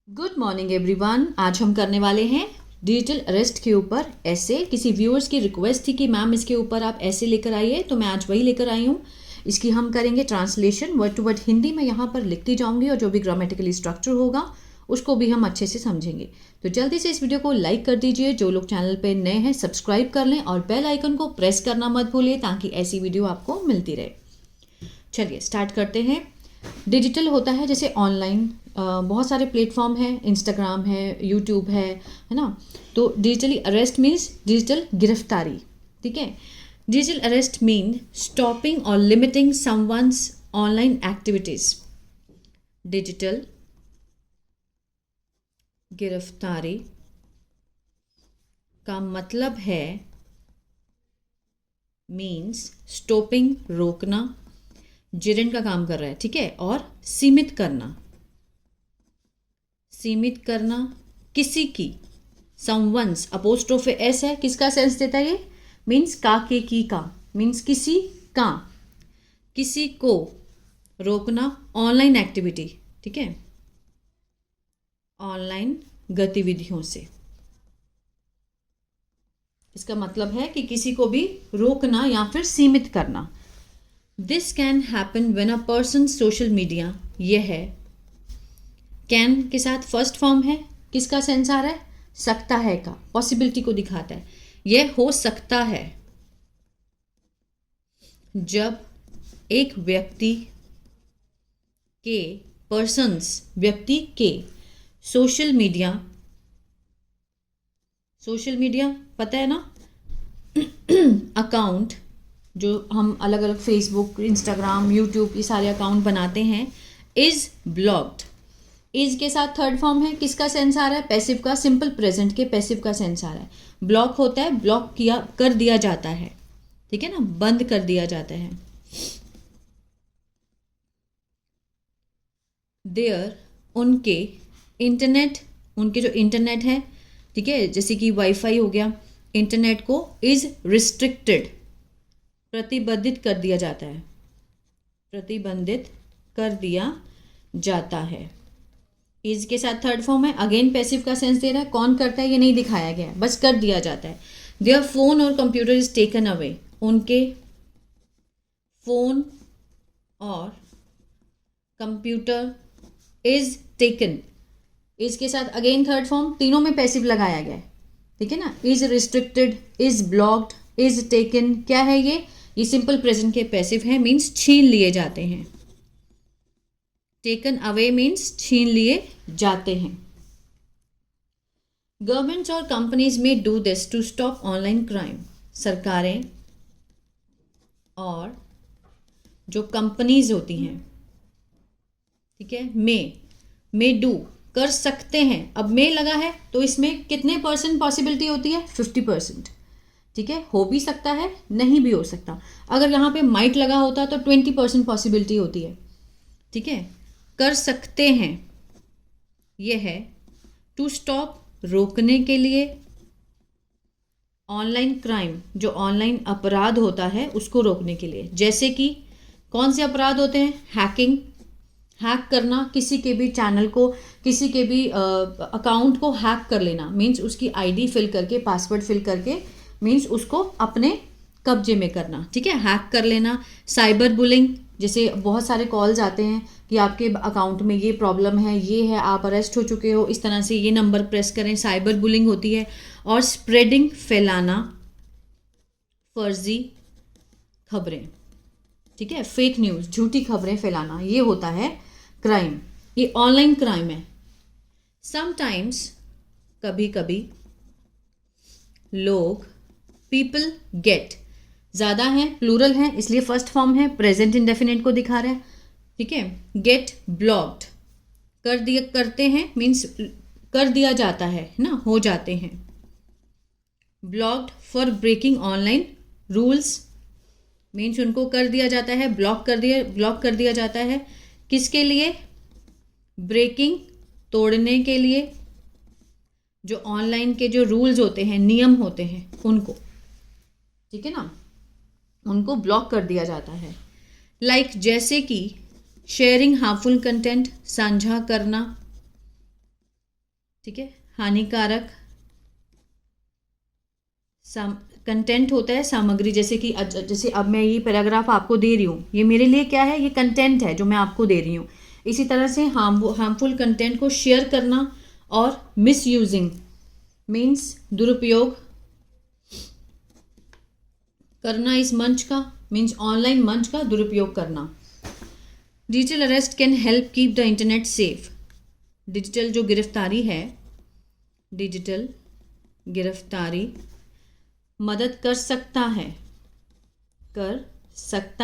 Good morning everyone. आज हम करने वाले हैं डिजिटल अरेस्ट के ऊपर ऐसे। किसी व्यूअर्स की रिक्वेस्ट थी कि मैम इसके ऊपर आप ऐसे लेकर आइए, तो मैं आज वही लेकर आई हूँ। इसकी हम करेंगे translation, word to word Hindi में यहाँ पर लिखती जाऊँगी और जो भी ग्रामेटिकली स्ट्रक्चर होगा उसको भी हम अच्छे से समझेंगे। तो जल्दी से इस वीडियो को लाइक कर दीजिए, जो लोग चैनल पर नए हैं सब्सक्राइब कर लें और बेल आइकन को प्रेस करना मत भूलिए ताकि ऐसी वीडियो आपको मिलती रहे। चलिए स्टार्ट करते हैं। डिजिटल होता है जैसे ऑनलाइन, बहुत सारे प्लेटफॉर्म हैं, इंस्टाग्राम है, यूट्यूब है ना। तो डिजिटली अरेस्ट मीन्स डिजिटल गिरफ्तारी, ठीक है। डिजिटल अरेस्ट मीन स्टॉपिंग और limiting someone's online activities. Digital गिरफ्तारी का मतलब है मीन्स स्टॉपिंग, रोकना, जिरन का काम कर रहा है, ठीक है। और सीमित करना, सीमित करना किसी की, समवंस अपोस्ट्रोफे एस है, किसका सेंस देता है ये, मीन्स का, के, की, का, मीन्स किसी का, किसी को रोकना, ऑनलाइन एक्टिविटी, ठीक है, ऑनलाइन गतिविधियों से। इसका मतलब है कि किसी को भी रोकना या फिर सीमित करना। This can happen when a person social media, यह है कैन के साथ फर्स्ट फॉर्म है, किसका सेंस आ रहा है, सकता है का, पॉसिबिलिटी को दिखाता है। यह हो सकता है जब एक व्यक्ति के, पर्सन्स, व्यक्ति के सोशल मीडिया, सोशल मीडिया पता है ना, अकाउंट जो हम अलग अलग फेसबुक, इंस्टाग्राम, यूट्यूब ये सारे अकाउंट बनाते हैं, इज ब्लॉक्ड। इज के साथ थर्ड फॉर्म है, किसका सेंस आ रहा है, पैसिव का, सिंपल प्रेजेंट के पैसिव का सेंस आ रहा है। ब्लॉक होता है, ब्लॉक किया, कर दिया जाता है, ठीक है ना, बंद कर दिया जाता है। देयर, उनके, इंटरनेट, उनके जो इंटरनेट है, ठीक है, जैसे कि वाईफाई हो गया, इंटरनेट को इज रिस्ट्रिक्टेड, प्रतिबंधित कर दिया जाता है, प्रतिबंधित कर दिया जाता है। इज के साथ थर्ड फॉर्म है, अगेन पैसिव का सेंस दे रहा है, कौन करता है ये नहीं दिखाया गया, बस कर दिया जाता है। देयर फोन और कंप्यूटर इज टेकन अवे, उनके फोन और कंप्यूटर इज टेकन, इज के साथ अगेन थर्ड फॉर्म, तीनों में पैसिव लगाया गया है, ठीक है ना। Is restricted, is blocked, is taken, क्या है ये सिंपल प्रेजेंट के पैसिव है, मीन्स छीन लिए जाते हैं। टेकन अवे मीन्स छीन लिए जाते हैं। गवर्नमेंट्स और कंपनीज में do this to stop online crime, सरकारें और जो कंपनीज होती हैं, ठीक है, मे डू, कर सकते हैं। अब मे लगा है तो इसमें कितने परसेंट पॉसिबिलिटी होती है, 50%, ठीक है। हो भी सकता है, नहीं भी हो सकता। अगर यहाँ पे माइट लगा होता तो 20% पॉसिबिलिटी होती है, ठीक है। कर सकते हैं, यह है टू स्टॉप, रोकने के लिए, ऑनलाइन क्राइम, जो ऑनलाइन अपराध होता है उसको रोकने के लिए। जैसे कि कौन से अपराध होते हैं, हैकिंग, हैक करना, किसी के भी चैनल को, किसी के भी अकाउंट को हैक कर लेना, मीन्स उसकी आईडी फिल करके, पासवर्ड फिल करके, मीन्स उसको अपने कब्जे में करना, ठीक है, हैक कर लेना। साइबर बुलिंग, जैसे बहुत सारे कॉल्स आते हैं कि आपके अकाउंट में ये प्रॉब्लम है, ये है, आप अरेस्ट हो चुके हो, इस तरह से ये नंबर प्रेस करें, साइबर बुलिंग होती है। और स्प्रेडिंग, फैलाना, फर्जी खबरें, ठीक है, फेक न्यूज़, झूठी खबरें फैलाना, ये होता है क्राइम, ये ऑनलाइन क्राइम है। समटाइम्स, कभी कभी, लोग, पीपल, गेट, ज़्यादा है, प्लूरल है, इसलिए फर्स्ट फॉर्म है, प्रेजेंट इंडेफिनिट को दिखा रहा है, ठीक है। गेट ब्लॉक्ड, कर दिया, करते हैं मीन्स कर दिया जाता है ना, हो जाते हैं। Blocked for breaking online rules, means उनको कर दिया जाता है, ब्लॉक कर दिया जाता है, किसके लिए, ब्रेकिंग, तोड़ने के लिए, जो ऑनलाइन के जो रूल्स होते हैं, नियम होते हैं उनको, ठीक है ना, उनको ब्लॉक कर दिया जाता है। लाइक जैसे कि शेयरिंग हार्मफुल कंटेंट, साझा करना, ठीक है। हानिकारक कंटेंट होता है सामग्री, जैसे कि जैसे अब मैं ये पैराग्राफ आपको दे रही हूँ, ये मेरे लिए क्या है, ये कंटेंट है जो मैं आपको दे रही हूँ। इसी तरह से हार्मफुल कंटेंट को शेयर करना और मिसयूजिंग मीन्स दुरुपयोग करना इस मंच का, मीन्स ऑनलाइन मंच का दुरुपयोग करना। Digital arrest can help keep the internet safe. Digital जो गिरफ्तारी है, डिजिटल गिरफ्तारी मदद कर सकता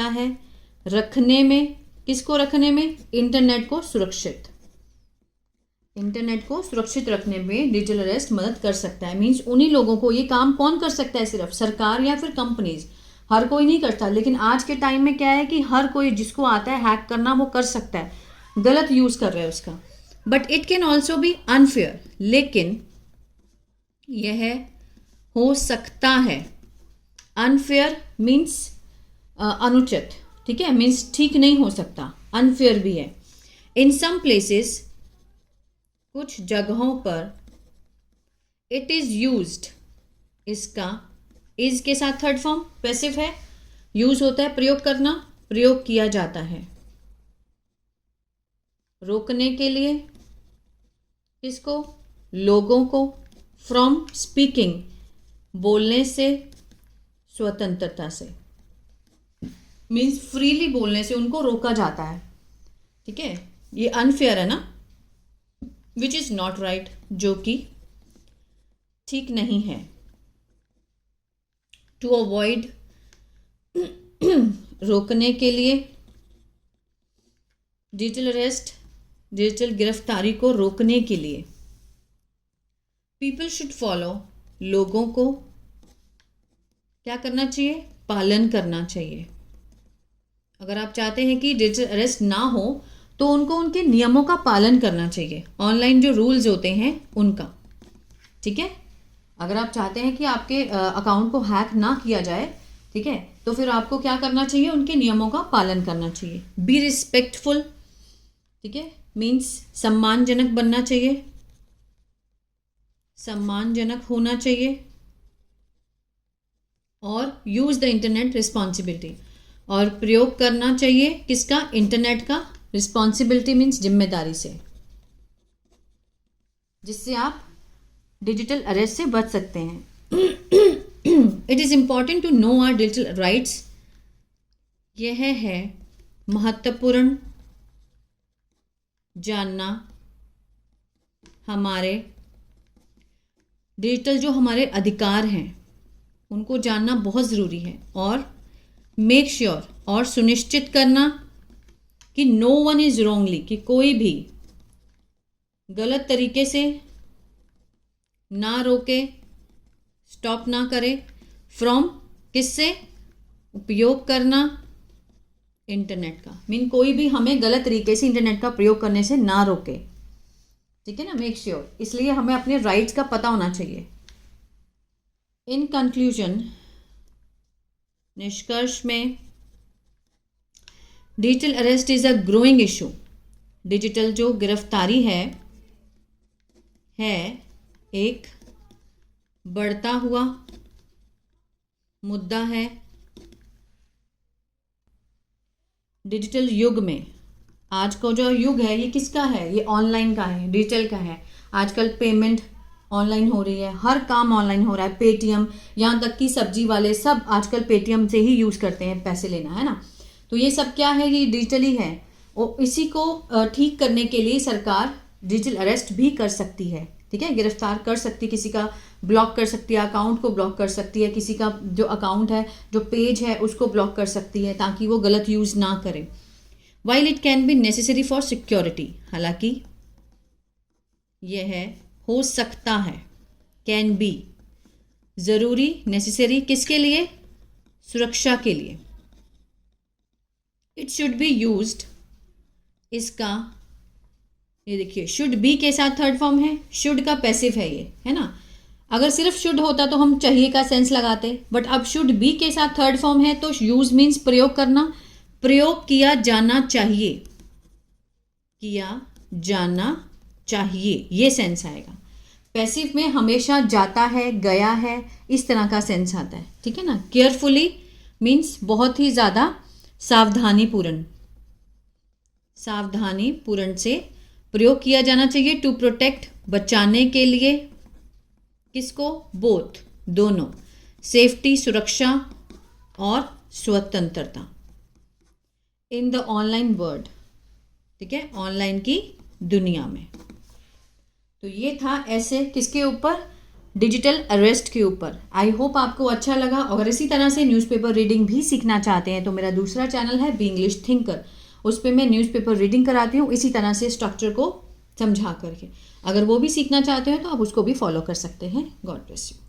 है रखने में, किसको रखने में, इंटरनेट को सुरक्षित रखने में डिजिटल अरेस्ट मदद कर सकता है। मीन्स उन्हीं लोगों को, ये काम कौन कर सकता है, सिर्फ सरकार या फिर कंपनीज, हर कोई नहीं करता। लेकिन आज के टाइम में क्या है कि हर कोई जिसको आता है हैक करना वो कर सकता है, गलत यूज कर रहा है उसका। But it can also be unfair, लेकिन यह हो सकता है, अनफेयर मीन्स अनुचित, ठीक है, मीन्स ठीक नहीं हो सकता, अनफेयर भी है। इन सम प्लेसेस, कुछ जगहों पर, इट इज यूज्ड, इसका इज के साथ थर्ड फॉर्म पैसिव है, यूज होता है प्रयोग करना, प्रयोग किया जाता है रोकने के लिए, किसको, लोगों को, फ्रॉम स्पीकिंग, बोलने से, स्वतंत्रता से, मीन्स फ्रीली बोलने से उनको रोका जाता है। ठीक है, ये अनफेयर है ना, विच इज नॉट राइट, जो कि ठीक नहीं है। टू अवॉइड, रोकने के लिए, डिजिटल अरेस्ट, डिजिटल गिरफ्तारी को रोकने के लिए। पीपल शुड फॉलो, लोगों को क्या करना चाहिए, पालन करना चाहिए। अगर आप चाहते हैं कि डिजिटल अरेस्ट ना हो तो उनको उनके नियमों का पालन करना चाहिए, ऑनलाइन जो रूल्स होते हैं उनका। ठीक है, अगर आप चाहते हैं कि आपके अकाउंट को हैक ना किया जाए, ठीक है, तो फिर आपको क्या करना चाहिए, उनके नियमों का पालन करना चाहिए। बी रिस्पेक्टफुल, ठीक है, मीन्स सम्मानजनक बनना चाहिए, सम्मानजनक होना चाहिए। और यूज द इंटरनेट रिस्पॉन्सिबिलिटी, और प्रयोग करना चाहिए किसका, इंटरनेट का, रिस्पॉन्सिबिलिटी मीन्स जिम्मेदारी से, जिससे आप डिजिटल अरेस्ट से बच सकते हैं। It is important to know our digital rights, यह है महत्वपूर्ण जानना हमारे डिजिटल जो हमारे अधिकार हैं उनको जानना बहुत ज़रूरी है। और मेक श्योर, और सुनिश्चित करना कि नो वन इज रॉन्गली, कि कोई भी गलत तरीके से ना रोके, स्टॉप ना करे, फ्रॉम, किससे, उपयोग करना इंटरनेट का, मीन कोई भी हमें गलत तरीके से इंटरनेट का प्रयोग करने से ना रोके। ठीक है ना, मेक श्योर, इसलिए हमें अपने राइट्स का पता होना चाहिए। इन कंक्लूजन, निष्कर्ष में, digital arrest is a growing issue, digital जो गिरफ्तारी है एक बढ़ता हुआ मुद्दा है। डिजिटल युग में, आज का जो युग है ये किसका है, ये ऑनलाइन का है, डिजिटल का है। आजकल पेमेंट ऑनलाइन हो रही है, हर काम ऑनलाइन हो रहा है, पेटीएम, यहाँ तक कि सब्जी वाले सब आजकल पेटीएम से ही यूज़ करते हैं पैसे लेना, है ना। तो ये सब क्या है, ये डिजिटली है। और इसी को ठीक करने के लिए सरकार डिजिटल अरेस्ट भी कर सकती है, ठीक है, गिरफ्तार कर सकती है, किसी का ब्लॉक कर सकती है, अकाउंट को ब्लॉक कर सकती है, किसी का जो अकाउंट है, जो पेज है उसको ब्लॉक कर सकती है ताकि वो गलत यूज़ ना करे। While it can be necessary for security, हालांकि यह हो सकता है, कैन बी ज़रूरी, नेसेसरी किसके लिए, सुरक्षा के लिए। इट शुड बी यूज्ड, इसका ये देखिए शुड बी के साथ थर्ड फॉर्म है, शुड का पैसिव है ये, है ना। अगर सिर्फ शुड होता तो हम चाहिए का सेंस लगाते, बट अब शुड बी के साथ थर्ड फॉर्म है तो यूज मीन्स प्रयोग करना, प्रयोग किया जाना चाहिए, किया जाना चाहिए, ये सेंस आएगा। पैसिव में हमेशा जाता है, गया है, इस तरह का सेंस आता है, ठीक है ना। केयरफुली मीन्स बहुत ही ज़्यादा सावधानीपूर्ण से प्रयोग किया जाना चाहिए। टू प्रोटेक्ट बचाने के लिए, किसको, बोथ दोनों, सेफ्टी सुरक्षा और स्वतंत्रता, इन द ऑनलाइन वर्ल्ड, ठीक है, ऑनलाइन की दुनिया में। तो ये था ऐसे किसके ऊपर, डिजिटल अरेस्ट के ऊपर। आई होप आपको अच्छा लगा। अगर इसी तरह से न्यूज़पेपर रीडिंग भी सीखना चाहते हैं तो मेरा दूसरा चैनल है बी इंग्लिश थिंकर, उस पर मैं न्यूज़पेपर रीडिंग कराती हूँ इसी तरह से स्ट्रक्चर को समझा करके। अगर वो भी सीखना चाहते हैं तो आप उसको भी फॉलो कर सकते हैं। God bless you.